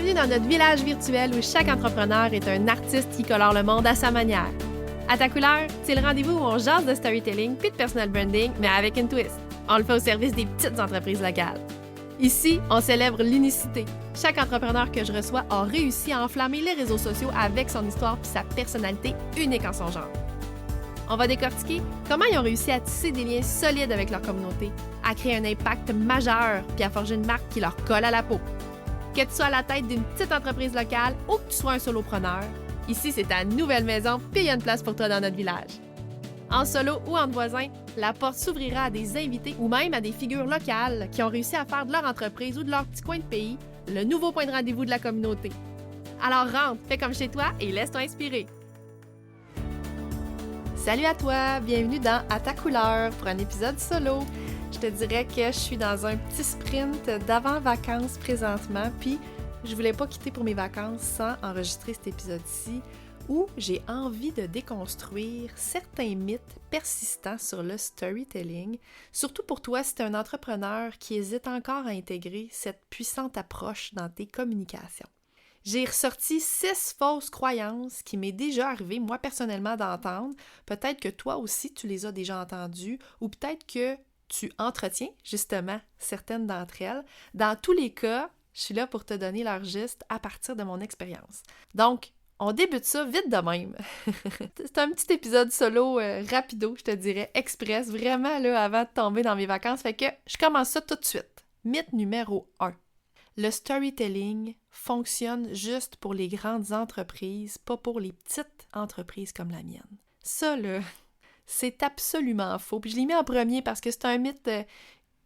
Bienvenue dans notre village virtuel où chaque entrepreneur est un artiste qui colore le monde à sa manière. À ta couleur, c'est le rendez-vous où on jase de storytelling puis de personal branding, mais avec une twist. On le fait au service des petites entreprises locales. Ici, on célèbre l'unicité. Chaque entrepreneur que je reçois a réussi à enflammer les réseaux sociaux avec son histoire puis sa personnalité unique en son genre. On va décortiquer comment ils ont réussi à tisser des liens solides avec leur communauté, à créer un impact majeur puis à forger une marque qui leur colle à la peau. Que tu sois à la tête d'une petite entreprise locale ou que tu sois un solopreneur, ici c'est ta nouvelle maison puis il y a une place pour toi dans notre village. En solo ou entre voisins, la porte s'ouvrira à des invités ou même à des figures locales qui ont réussi à faire de leur entreprise ou de leur petit coin de pays le nouveau point de rendez-vous de la communauté. Alors rentre, fais comme chez toi et laisse-toi inspirer. Salut à toi, bienvenue dans À ta couleur pour un épisode solo. Je te dirais que je suis dans un petit sprint d'avant-vacances présentement, puis je voulais pas quitter pour mes vacances sans enregistrer cet épisode-ci où j'ai envie de déconstruire certains mythes persistants sur le storytelling, surtout pour toi si tu es un entrepreneur qui hésite encore à intégrer cette puissante approche dans tes communications. J'ai ressorti 6 fausses croyances qui m'est déjà arrivé, moi personnellement, d'entendre. Peut-être que toi aussi, tu les as déjà entendues, ou peut-être que tu entretiens justement certaines d'entre elles. Dans tous les cas, je suis là pour te donner leur giste à partir de mon expérience. Donc, on débute ça vite de même. C'est un petit épisode solo rapido, je te dirais, express, vraiment là, avant de tomber dans mes vacances. Fait que je commence ça tout de suite. Mythe numéro 1. Le storytelling fonctionne juste pour les grandes entreprises, pas pour les petites entreprises comme la mienne. Ça, là, c'est absolument faux. Puis je l'ai mis en premier parce que c'est un mythe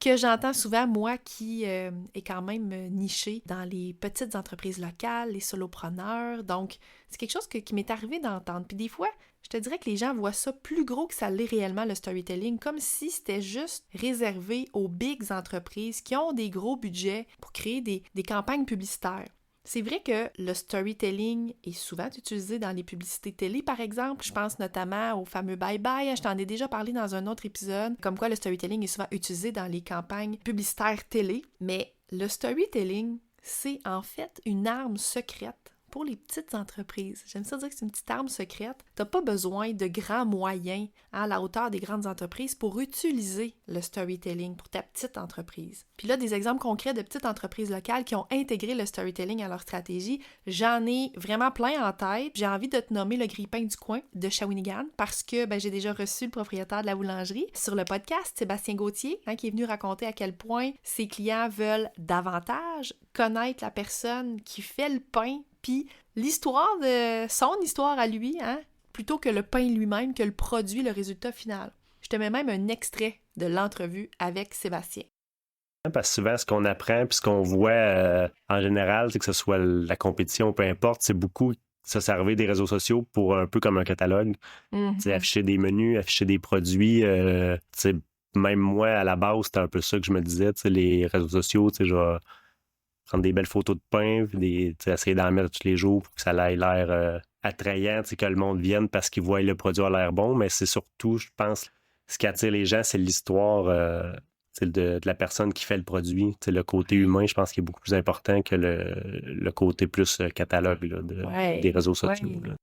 que j'entends souvent, moi, qui est quand même niché dans les petites entreprises locales, les solopreneurs. Donc, c'est quelque chose qui m'est arrivé d'entendre. Puis des fois, je te dirais que les gens voient ça plus gros que ça l'est réellement, le storytelling, comme si c'était juste réservé aux big entreprises qui ont des gros budgets pour créer des campagnes publicitaires. C'est vrai que le storytelling est souvent utilisé dans les publicités télé, par exemple. Je pense notamment au fameux bye-bye. Je t'en ai déjà parlé dans un autre épisode, comme quoi le storytelling est souvent utilisé dans les campagnes publicitaires télé. Mais le storytelling, c'est en fait une arme secrète pour les petites entreprises. J'aime ça dire que c'est une petite arme secrète. T'as pas besoin de grands moyens à la hauteur des grandes entreprises pour utiliser le storytelling pour ta petite entreprise. Puis là, des exemples concrets de petites entreprises locales qui ont intégré le storytelling à leur stratégie, j'en ai vraiment plein en tête. J'ai envie de te nommer le grille-pain du coin de Shawinigan parce que j'ai déjà reçu le propriétaire de la boulangerie sur le podcast, Sébastien Gauthier, qui est venu raconter à quel point ses clients veulent davantage connaître la personne qui fait le pain puis l'histoire de son histoire à lui, plutôt que le pain lui-même, que le produit, le résultat final. Je te mets même un extrait de l'entrevue avec Sébastien. Parce que souvent, ce qu'on apprend puis ce qu'on voit en général, c'est que ce soit la compétition, peu importe, c'est beaucoup se servir des réseaux sociaux pour un peu comme un catalogue. Afficher des menus, afficher des produits. Même moi, à la base, c'était un peu ça que je me disais. Les réseaux sociaux, je vais prendre des belles photos de pain, essayer d'en mettre tous les jours pour que ça ait l'air attrayant, que le monde vienne parce qu'ils voient le produit a l'air bon. Mais c'est surtout, je pense, ce qui attire les gens, c'est l'histoire de la personne qui fait le produit. Le côté humain, je pense qu'il est beaucoup plus important que le côté plus catalogue des réseaux sociaux. Ouais.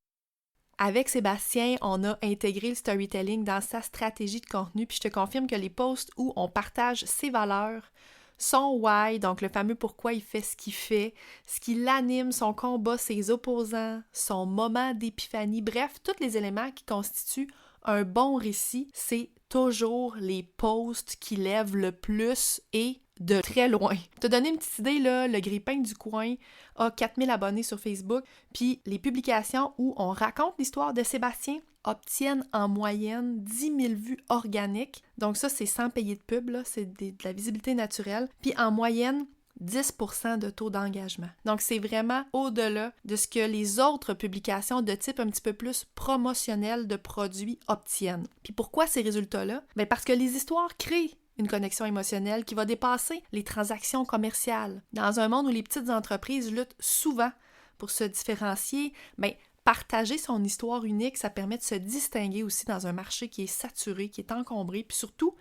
Avec Sébastien, on a intégré le storytelling dans sa stratégie de contenu, puis je te confirme que les posts où on partage ses valeurs, son why, donc le fameux pourquoi il fait ce qu'il fait, ce qui l'anime, son combat, ses opposants, son moment d'épiphanie, bref, tous les éléments qui constituent un bon récit, c'est toujours les posts qui lèvent le plus et de très loin. Pour te donner une petite idée, là, le grille-pain du coin a 4000 abonnés sur Facebook, puis les publications où on raconte l'histoire de Sébastien obtiennent en moyenne 10 000 vues organiques. Donc ça, c'est sans payer de pub, là, c'est de la visibilité naturelle. Puis en moyenne, 10% de taux d'engagement. Donc, c'est vraiment au-delà de ce que les autres publications de type un petit peu plus promotionnel de produits obtiennent. Puis pourquoi ces résultats-là? Bien, parce que les histoires créent une connexion émotionnelle qui va dépasser les transactions commerciales. Dans un monde où les petites entreprises luttent souvent pour se différencier, bien, partager son histoire unique, ça permet de se distinguer aussi dans un marché qui est saturé, qui est encombré, puis surtout,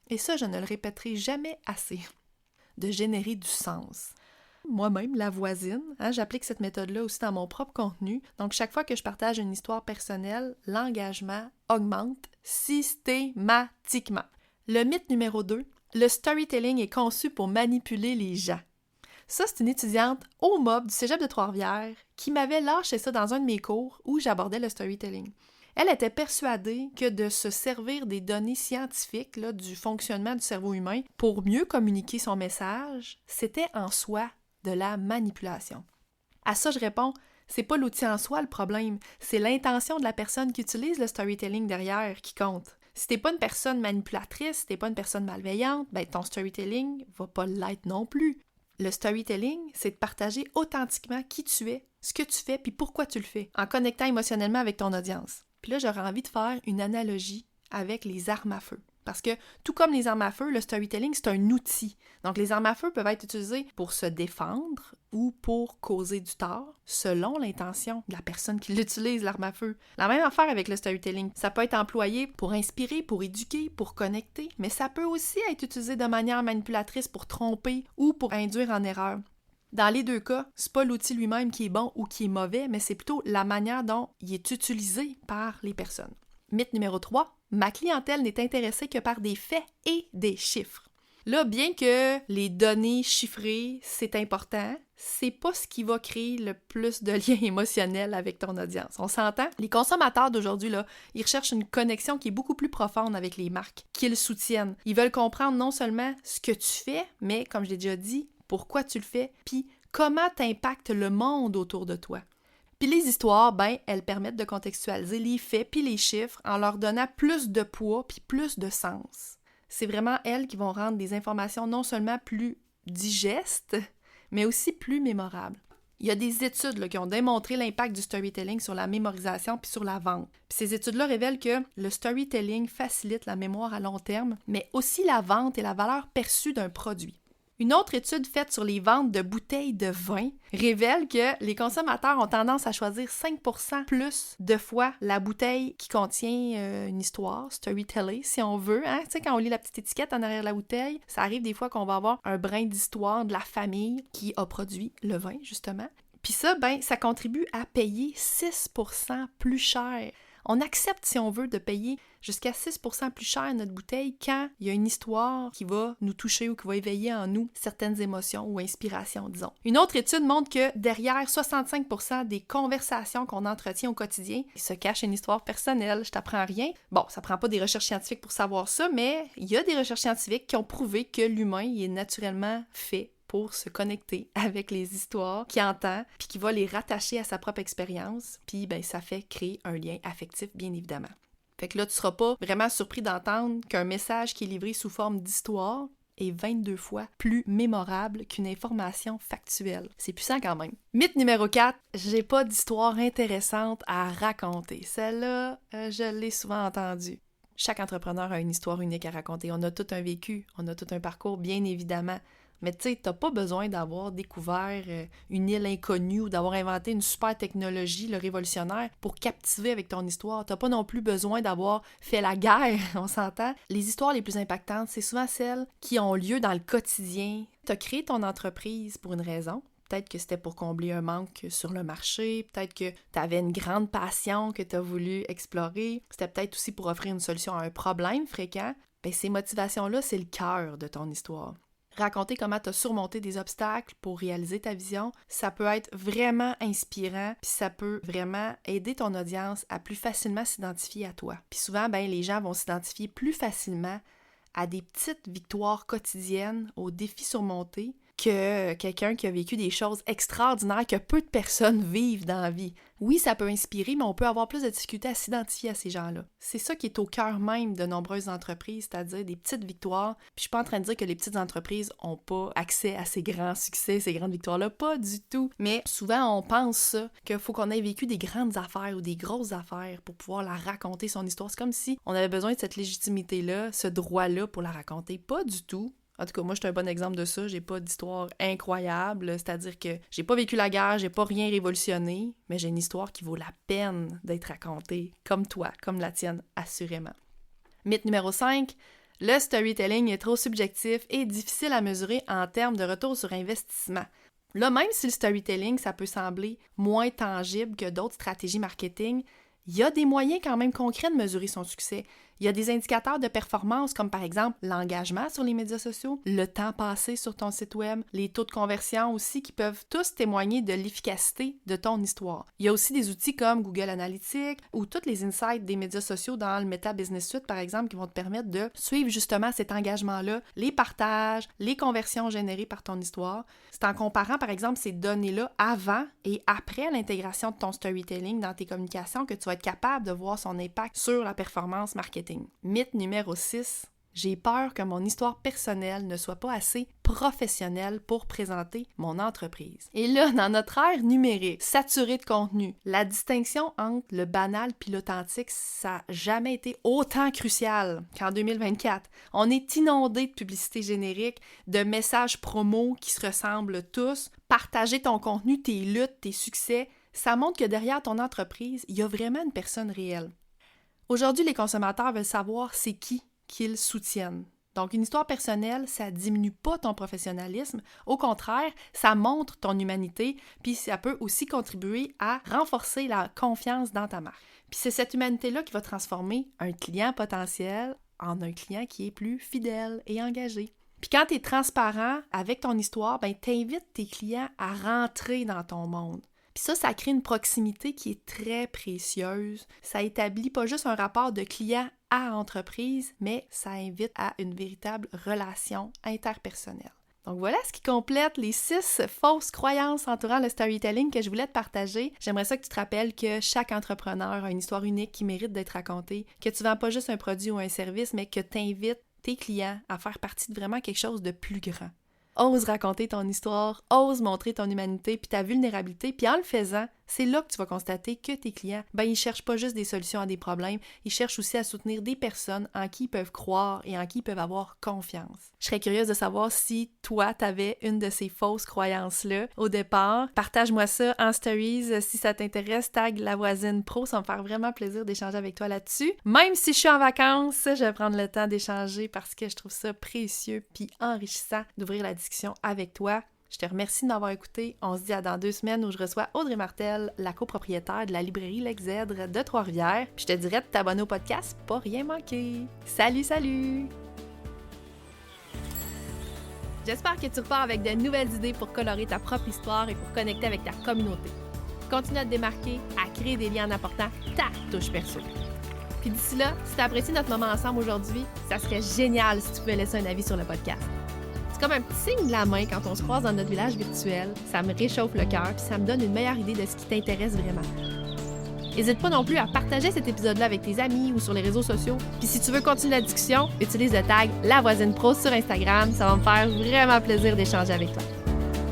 et ça, je ne le répéterai jamais assez, de générer du sens. moi-même, la voisine. J'applique cette méthode-là aussi dans mon propre contenu. Donc, chaque fois que je partage une histoire personnelle, l'engagement augmente systématiquement. Le mythe numéro 2, le storytelling est conçu pour manipuler les gens. Ça, c'est une étudiante au MOB du Cégep de Trois-Rivières qui m'avait lâché ça dans un de mes cours où j'abordais le storytelling. Elle était persuadée que de se servir des données scientifiques du fonctionnement du cerveau humain pour mieux communiquer son message, c'était en soi de la manipulation. À ça, je réponds, c'est pas l'outil en soi le problème, c'est l'intention de la personne qui utilise le storytelling derrière qui compte. Si t'es pas une personne manipulatrice, si t'es pas une personne malveillante, ton storytelling va pas l'être non plus. Le storytelling, c'est de partager authentiquement qui tu es, ce que tu fais, puis pourquoi tu le fais, en connectant émotionnellement avec ton audience. Puis là, j'aurais envie de faire une analogie avec les armes à feu. Parce que, tout comme les armes à feu, le storytelling, c'est un outil. Donc, les armes à feu peuvent être utilisées pour se défendre ou pour causer du tort, selon l'intention de la personne qui l'utilise, l'arme à feu. La même affaire avec le storytelling. Ça peut être employé pour inspirer, pour éduquer, pour connecter, mais ça peut aussi être utilisé de manière manipulatrice pour tromper ou pour induire en erreur. Dans les deux cas, c'est pas l'outil lui-même qui est bon ou qui est mauvais, mais c'est plutôt la manière dont il est utilisé par les personnes. Mythe numéro 3, ma clientèle n'est intéressée que par des faits et des chiffres. Là, bien que les données chiffrées, c'est important, c'est pas ce qui va créer le plus de liens émotionnels avec ton audience. On s'entend? Les consommateurs d'aujourd'hui, ils recherchent une connexion qui est beaucoup plus profonde avec les marques, qu'ils soutiennent. Ils veulent comprendre non seulement ce que tu fais, mais, comme je l'ai déjà dit, pourquoi tu le fais, puis comment t'impacte le monde autour de toi. Puis les histoires, elles permettent de contextualiser les faits puis les chiffres en leur donnant plus de poids puis plus de sens. C'est vraiment elles qui vont rendre des informations non seulement plus digestes, mais aussi plus mémorables. Il y a des études qui ont démontré l'impact du storytelling sur la mémorisation puis sur la vente. Puis ces études-là révèlent que le storytelling facilite la mémoire à long terme, mais aussi la vente et la valeur perçue d'un produit. Une autre étude faite sur les ventes de bouteilles de vin révèle que les consommateurs ont tendance à choisir 5% plus de fois la bouteille qui contient une histoire, storytelling, si on veut. Tu sais, quand on lit la petite étiquette en arrière de la bouteille, ça arrive des fois qu'on va avoir un brin d'histoire de la famille qui a produit le vin, justement. Puis ça, ça contribue à payer 6% plus cher. On accepte, si on veut, de payer jusqu'à 6% plus cher notre bouteille quand il y a une histoire qui va nous toucher ou qui va éveiller en nous certaines émotions ou inspirations, disons. Une autre étude montre que derrière 65% des conversations qu'on entretient au quotidien, il se cache une histoire personnelle. Je t'apprends rien. Bon, ça prend pas des recherches scientifiques pour savoir ça, mais il y a des recherches scientifiques qui ont prouvé que l'humain est naturellement fait pour se connecter avec les histoires qu'il entend, puis qui va les rattacher à sa propre expérience, puis ça fait créer un lien affectif, bien évidemment. Fait que là, tu seras pas vraiment surpris d'entendre qu'un message qui est livré sous forme d'histoire est 22 fois plus mémorable qu'une information factuelle. C'est puissant quand même. Mythe numéro 4, j'ai pas d'histoire intéressante à raconter. Celle-là, je l'ai souvent entendue. Chaque entrepreneur a une histoire unique à raconter. On a tout un vécu, on a tout un parcours, bien évidemment. Mais tu sais, t'as pas besoin d'avoir découvert une île inconnue ou d'avoir inventé une super technologie, le révolutionnaire, pour captiver avec ton histoire. T'as pas non plus besoin d'avoir fait la guerre, on s'entend. Les histoires les plus impactantes, c'est souvent celles qui ont lieu dans le quotidien. T'as créé ton entreprise pour une raison. Peut-être que c'était pour combler un manque sur le marché. Peut-être que t'avais une grande passion que t'as voulu explorer. C'était peut-être aussi pour offrir une solution à un problème fréquent. Ces motivations-là, c'est le cœur de ton histoire. Raconter comment tu as surmonté des obstacles pour réaliser ta vision, ça peut être vraiment inspirant, puis ça peut vraiment aider ton audience à plus facilement s'identifier à toi. Puis souvent, les gens vont s'identifier plus facilement à des petites victoires quotidiennes, aux défis surmontés, que quelqu'un qui a vécu des choses extraordinaires que peu de personnes vivent dans la vie. Oui, ça peut inspirer, mais on peut avoir plus de difficultés à s'identifier à ces gens-là. C'est ça qui est au cœur même de nombreuses entreprises, c'est-à-dire des petites victoires. Puis je suis pas en train de dire que les petites entreprises ont pas accès à ces grands succès, ces grandes victoires-là, pas du tout. Mais souvent, on pense ça, qu'il faut qu'on ait vécu des grandes affaires ou des grosses affaires pour pouvoir la raconter, son histoire. C'est comme si on avait besoin de cette légitimité-là, ce droit-là pour la raconter. Pas du tout. En tout cas, moi, je suis un bon exemple de ça. J'ai pas d'histoire incroyable, c'est-à-dire que j'ai pas vécu la guerre, j'ai pas rien révolutionné, mais j'ai une histoire qui vaut la peine d'être racontée, comme toi, comme la tienne, assurément. Mythe numéro 5, le storytelling est trop subjectif et difficile à mesurer en termes de retour sur investissement. Là, même si le storytelling, ça peut sembler moins tangible que d'autres stratégies marketing, il y a des moyens quand même concrets de mesurer son succès. Il y a des indicateurs de performance comme par exemple l'engagement sur les médias sociaux, le temps passé sur ton site web, les taux de conversion aussi qui peuvent tous témoigner de l'efficacité de ton histoire. Il y a aussi des outils comme Google Analytics ou tous les insights des médias sociaux dans le Meta Business Suite par exemple qui vont te permettre de suivre justement cet engagement-là, les partages, les conversions générées par ton histoire. C'est en comparant par exemple ces données-là avant et après l'intégration de ton storytelling dans tes communications que tu vas être capable de voir son impact sur la performance marketing. Mythe numéro 6. J'ai peur que mon histoire personnelle ne soit pas assez professionnelle pour présenter mon entreprise. Et là, dans notre ère numérique, saturée de contenu, la distinction entre le banal et l'authentique, ça n'a jamais été autant crucial qu'en 2024. On est inondé de publicités génériques, de messages promos qui se ressemblent tous. Partager ton contenu, tes luttes, tes succès, ça montre que derrière ton entreprise, il y a vraiment une personne réelle. Aujourd'hui, les consommateurs veulent savoir c'est qui qu'ils soutiennent. Donc, une histoire personnelle, ça diminue pas ton professionnalisme. Au contraire, ça montre ton humanité, puis ça peut aussi contribuer à renforcer la confiance dans ta marque. Puis c'est cette humanité-là qui va transformer un client potentiel en un client qui est plus fidèle et engagé. Puis quand tu es transparent avec ton histoire, ben t'invites tes clients à rentrer dans ton monde. Puis ça crée une proximité qui est très précieuse. Ça établit pas juste un rapport de client à entreprise, mais ça invite à une véritable relation interpersonnelle. Donc voilà ce qui complète les 6 fausses croyances entourant le storytelling que je voulais te partager. J'aimerais ça que tu te rappelles que chaque entrepreneur a une histoire unique qui mérite d'être racontée, que tu vends pas juste un produit ou un service, mais que tu invites tes clients à faire partie de vraiment quelque chose de plus grand. Ose raconter ton histoire, ose montrer ton humanité puis ta vulnérabilité, puis en le faisant, c'est là que tu vas constater que tes clients, ils cherchent pas juste des solutions à des problèmes, ils cherchent aussi à soutenir des personnes en qui ils peuvent croire et en qui ils peuvent avoir confiance. Je serais curieuse de savoir si toi, t'avais une de ces fausses croyances-là au départ. Partage-moi ça en stories si ça t'intéresse, tag La Voisine Pro, ça va me faire vraiment plaisir d'échanger avec toi là-dessus. Même si je suis en vacances, je vais prendre le temps d'échanger parce que je trouve ça précieux puis enrichissant d'ouvrir la discussion avec toi. Je te remercie de m'avoir écouté. On se dit à dans 2 semaines où je reçois Audrey Martel, la copropriétaire de la librairie L'Exèdre de Trois-Rivières. Puis je te dirais de t'abonner au podcast, pas rien manquer. Salut, salut! J'espère que tu repars avec de nouvelles idées pour colorer ta propre histoire et pour connecter avec ta communauté. Continue à te démarquer, à créer des liens en apportant ta touche perso. Puis d'ici là, si tu as apprécié notre moment ensemble aujourd'hui, ça serait génial si tu pouvais laisser un avis sur le podcast. C'est comme un petit signe de la main quand on se croise dans notre village virtuel. Ça me réchauffe le cœur puis ça me donne une meilleure idée de ce qui t'intéresse vraiment. N'hésite pas non plus à partager cet épisode-là avec tes amis ou sur les réseaux sociaux. Puis si tu veux continuer la discussion, utilise le tag La Voisine Pro sur Instagram. Ça va me faire vraiment plaisir d'échanger avec toi.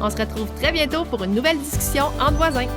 On se retrouve très bientôt pour une nouvelle discussion entre voisins.